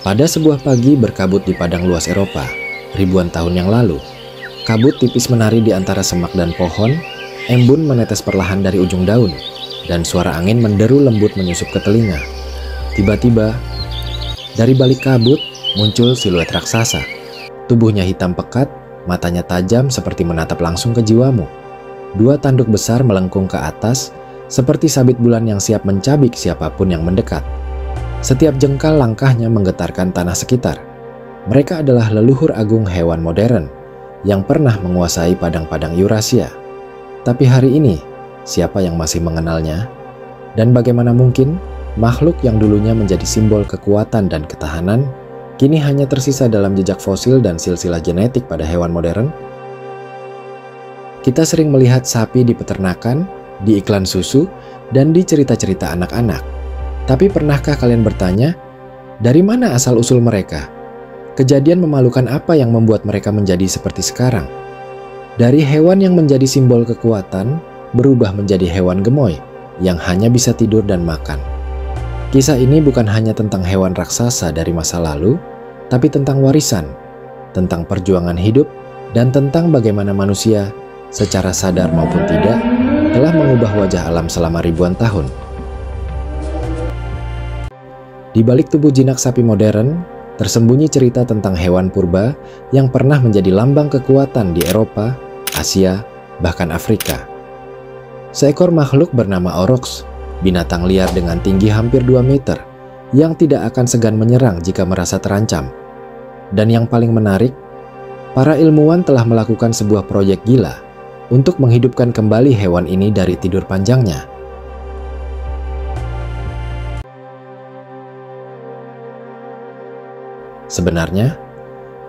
Pada sebuah pagi berkabut di padang luas Eropa, ribuan tahun yang lalu, kabut tipis menari di antara semak dan pohon, embun menetes perlahan dari ujung daun, dan suara angin menderu lembut menyusup ke telinga. Tiba-tiba, dari balik kabut muncul siluet raksasa. Tubuhnya hitam pekat, matanya tajam seperti menatap langsung ke jiwamu. Dua tanduk besar melengkung ke atas, seperti sabit bulan yang siap mencabik siapapun yang mendekat. Setiap jengkal langkahnya menggetarkan tanah sekitar. Mereka adalah leluhur agung hewan modern yang pernah menguasai padang-padang Eurasia. Tapi hari ini, siapa yang masih mengenalnya? Dan bagaimana mungkin makhluk yang dulunya menjadi simbol kekuatan dan ketahanan, kini hanya tersisa dalam jejak fosil dan silsilah genetik pada hewan modern? Kita sering melihat sapi di peternakan, di iklan susu, dan di cerita-cerita anak-anak. Tapi pernahkah kalian bertanya, dari mana asal-usul mereka? Kejadian memalukan apa yang membuat mereka menjadi seperti sekarang? Dari hewan yang menjadi simbol kekuatan, berubah menjadi hewan gemoy yang hanya bisa tidur dan makan. Kisah ini bukan hanya tentang hewan raksasa dari masa lalu, tapi tentang warisan, tentang perjuangan hidup, dan tentang bagaimana manusia, secara sadar maupun tidak, telah mengubah wajah alam selama ribuan tahun. Di balik tubuh jinak sapi modern, tersembunyi cerita tentang hewan purba yang pernah menjadi lambang kekuatan di Eropa, Asia, bahkan Afrika. Seekor makhluk bernama Aurochs, binatang liar dengan tinggi hampir 2 meter, yang tidak akan segan menyerang jika merasa terancam. Dan yang paling menarik, para ilmuwan telah melakukan sebuah proyek gila untuk menghidupkan kembali hewan ini dari tidur panjangnya. Sebenarnya,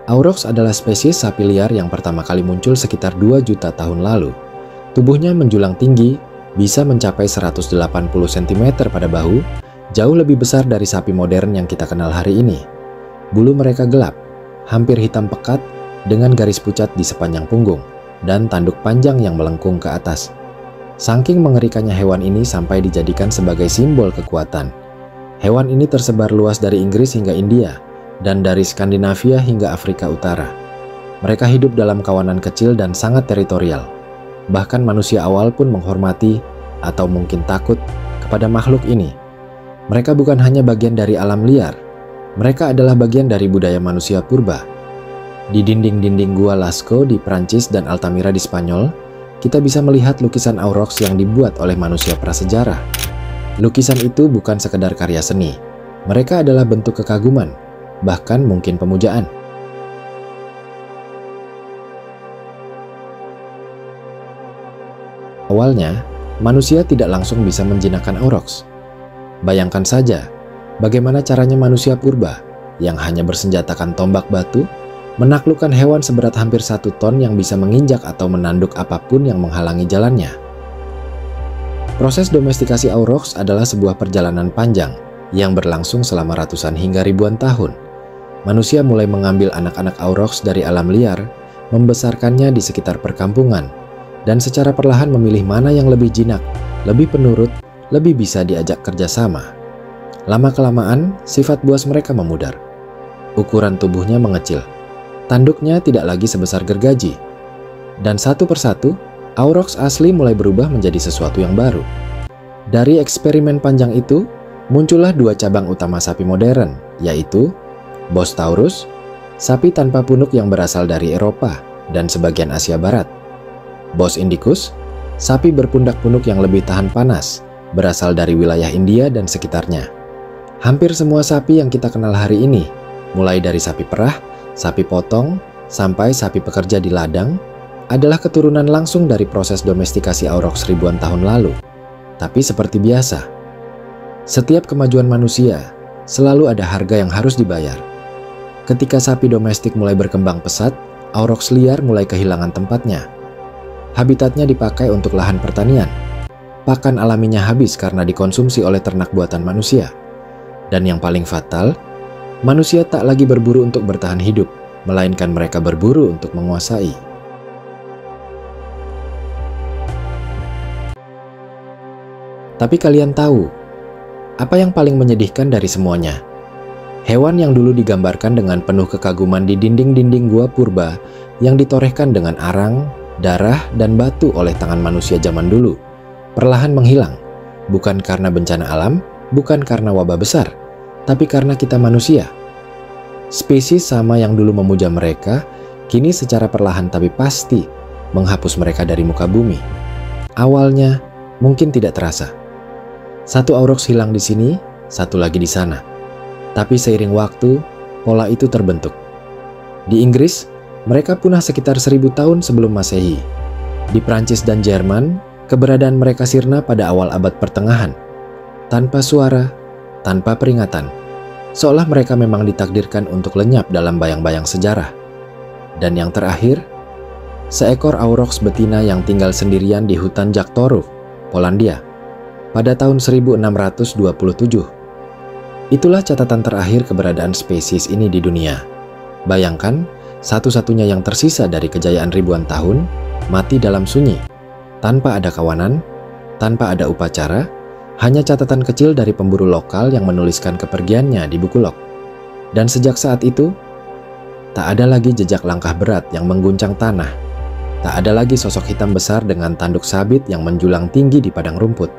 Aurochs adalah spesies sapi liar yang pertama kali muncul sekitar 2 juta tahun lalu. Tubuhnya menjulang tinggi, bisa mencapai 180 cm pada bahu, jauh lebih besar dari sapi modern yang kita kenal hari ini. Bulu mereka gelap, hampir hitam pekat dengan garis pucat di sepanjang punggung, dan tanduk panjang yang melengkung ke atas. Saking mengerikannya hewan ini sampai dijadikan sebagai simbol kekuatan. Hewan ini tersebar luas dari Inggris hingga India, dan dari Skandinavia hingga Afrika Utara. Mereka hidup dalam kawanan kecil dan sangat teritorial. Bahkan manusia awal pun menghormati atau mungkin takut kepada makhluk ini. Mereka bukan hanya bagian dari alam liar, mereka adalah bagian dari budaya manusia purba. Di dinding-dinding Gua Lascaux di Prancis dan Altamira di Spanyol, kita bisa melihat lukisan Aurochs yang dibuat oleh manusia prasejarah. Lukisan itu bukan sekedar karya seni, mereka adalah bentuk kekaguman, bahkan mungkin pemujaan. Awalnya, manusia tidak langsung bisa menjinakkan Aurochs. Bayangkan saja, bagaimana caranya manusia purba yang hanya bersenjatakan tombak batu menaklukkan hewan seberat hampir 1 ton yang bisa menginjak atau menanduk apapun yang menghalangi jalannya. Proses domestikasi Aurochs adalah sebuah perjalanan panjang yang berlangsung selama ratusan hingga ribuan tahun. Manusia mulai mengambil anak-anak Aurochs dari alam liar, membesarkannya di sekitar perkampungan, dan secara perlahan memilih mana yang lebih jinak, lebih penurut, lebih bisa diajak kerjasama. Lama-kelamaan, sifat buas mereka memudar. Ukuran tubuhnya mengecil. Tanduknya tidak lagi sebesar gergaji. Dan satu persatu, Aurochs asli mulai berubah menjadi sesuatu yang baru. Dari eksperimen panjang itu, muncullah 2 cabang utama sapi modern, yaitu Bos Taurus, sapi tanpa punuk yang berasal dari Eropa dan sebagian Asia Barat. Bos Indicus, sapi berpundak punuk yang lebih tahan panas, berasal dari wilayah India dan sekitarnya. Hampir semua sapi yang kita kenal hari ini, mulai dari sapi perah, sapi potong, sampai sapi pekerja di ladang, adalah keturunan langsung dari proses domestikasi Aurochs ribuan tahun lalu. Tapi seperti biasa, setiap kemajuan manusia selalu ada harga yang harus dibayar. Ketika sapi domestik mulai berkembang pesat, Aurochs liar mulai kehilangan tempatnya. Habitatnya dipakai untuk lahan pertanian. Pakan alaminya habis karena dikonsumsi oleh ternak buatan manusia. Dan yang paling fatal, manusia tak lagi berburu untuk bertahan hidup, melainkan mereka berburu untuk menguasai. Tapi kalian tahu, apa yang paling menyedihkan dari semuanya? Hewan yang dulu digambarkan dengan penuh kekaguman di dinding-dinding gua purba yang ditorehkan dengan arang, darah, dan batu oleh tangan manusia zaman dulu, perlahan menghilang, bukan karena bencana alam, bukan karena wabah besar, tapi karena kita manusia. Spesies sama yang dulu memuja mereka, kini secara perlahan tapi pasti menghapus mereka dari muka bumi. Awalnya mungkin tidak terasa. Satu aurochs hilang di sini, satu lagi di sana. Tapi seiring waktu, pola itu terbentuk. Di Inggris, mereka punah sekitar 1000 tahun sebelum Masehi. Di Prancis dan Jerman, keberadaan mereka sirna pada awal abad pertengahan. Tanpa suara, tanpa peringatan. Seolah mereka memang ditakdirkan untuk lenyap dalam bayang-bayang sejarah. Dan yang terakhir, seekor aurochs betina yang tinggal sendirian di hutan Jaktorów, Polandia, pada tahun 1627. Itulah catatan terakhir keberadaan spesies ini di dunia. Bayangkan, satu-satunya yang tersisa dari kejayaan ribuan tahun, mati dalam sunyi, tanpa ada kawanan, tanpa ada upacara, hanya catatan kecil dari pemburu lokal yang menuliskan kepergiannya di buku log. Dan sejak saat itu, tak ada lagi jejak langkah berat yang mengguncang tanah. Tak ada lagi sosok hitam besar dengan tanduk sabit yang menjulang tinggi di padang rumput.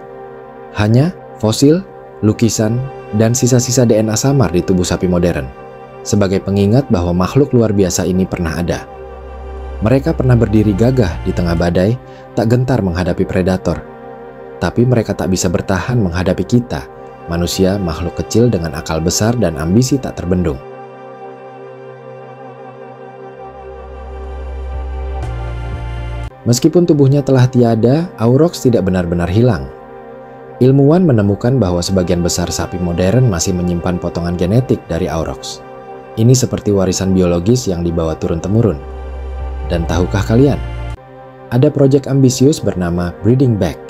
Hanya fosil, lukisan, dan sisa-sisa DNA samar di tubuh sapi modern, sebagai pengingat bahwa makhluk luar biasa ini pernah ada. Mereka pernah berdiri gagah di tengah badai, tak gentar menghadapi predator. Tapi mereka tak bisa bertahan menghadapi kita, manusia makhluk kecil dengan akal besar dan ambisi tak terbendung. Meskipun tubuhnya telah tiada, aurochs tidak benar-benar hilang. Ilmuwan menemukan bahwa sebagian besar sapi modern masih menyimpan potongan genetik dari aurochs. Ini seperti warisan biologis yang dibawa turun-temurun. Dan tahukah kalian? Ada proyek ambisius bernama Breeding Back,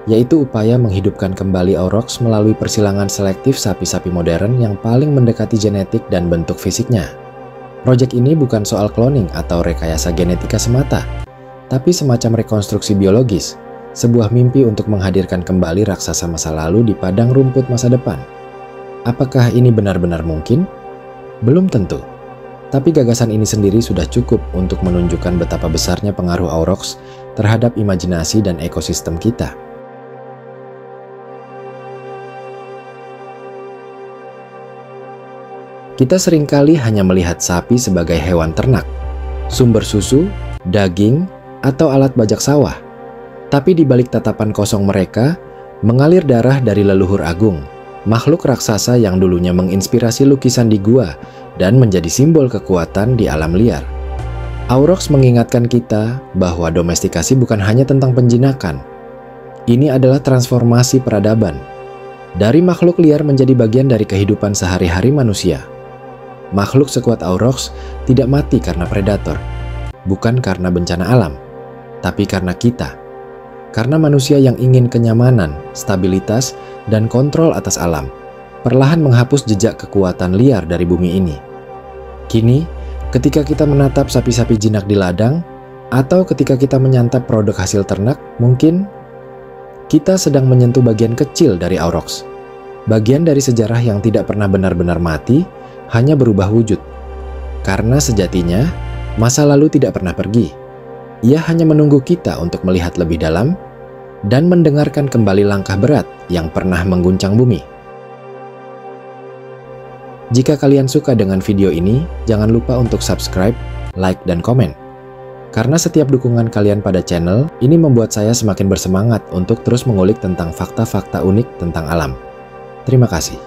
yaitu upaya menghidupkan kembali aurochs melalui persilangan selektif sapi-sapi modern yang paling mendekati genetik dan bentuk fisiknya. Proyek ini bukan soal cloning atau rekayasa genetika semata, tapi semacam rekonstruksi biologis. Sebuah mimpi untuk menghadirkan kembali raksasa masa lalu di padang rumput masa depan. Apakah ini benar-benar mungkin? Belum tentu. Tapi gagasan ini sendiri sudah cukup untuk menunjukkan betapa besarnya pengaruh aurochs terhadap imajinasi dan ekosistem kita. Kita seringkali hanya melihat sapi sebagai hewan ternak, sumber susu, daging, atau alat bajak sawah. Tapi di balik tatapan kosong mereka, mengalir darah dari leluhur agung, makhluk raksasa yang dulunya menginspirasi lukisan di gua dan menjadi simbol kekuatan di alam liar. Aurochs mengingatkan kita bahwa domestikasi bukan hanya tentang penjinakan. Ini adalah transformasi peradaban. Dari makhluk liar menjadi bagian dari kehidupan sehari-hari manusia. Makhluk sekuat aurochs tidak mati karena predator, bukan karena bencana alam, tapi karena kita. Karena manusia yang ingin kenyamanan, stabilitas, dan kontrol atas alam, perlahan menghapus jejak kekuatan liar dari bumi ini. Kini, ketika kita menatap sapi-sapi jinak di ladang, atau ketika kita menyantap produk hasil ternak, mungkin kita sedang menyentuh bagian kecil dari aurochs. Bagian dari sejarah yang tidak pernah benar-benar mati, hanya berubah wujud. Karena sejatinya, masa lalu tidak pernah pergi. Ia hanya menunggu kita untuk melihat lebih dalam dan mendengarkan kembali langkah berat yang pernah mengguncang bumi. Jika kalian suka dengan video ini, jangan lupa untuk subscribe, like, dan komen. Karena setiap dukungan kalian pada channel ini membuat saya semakin bersemangat untuk terus mengulik tentang fakta-fakta unik tentang alam. Terima kasih.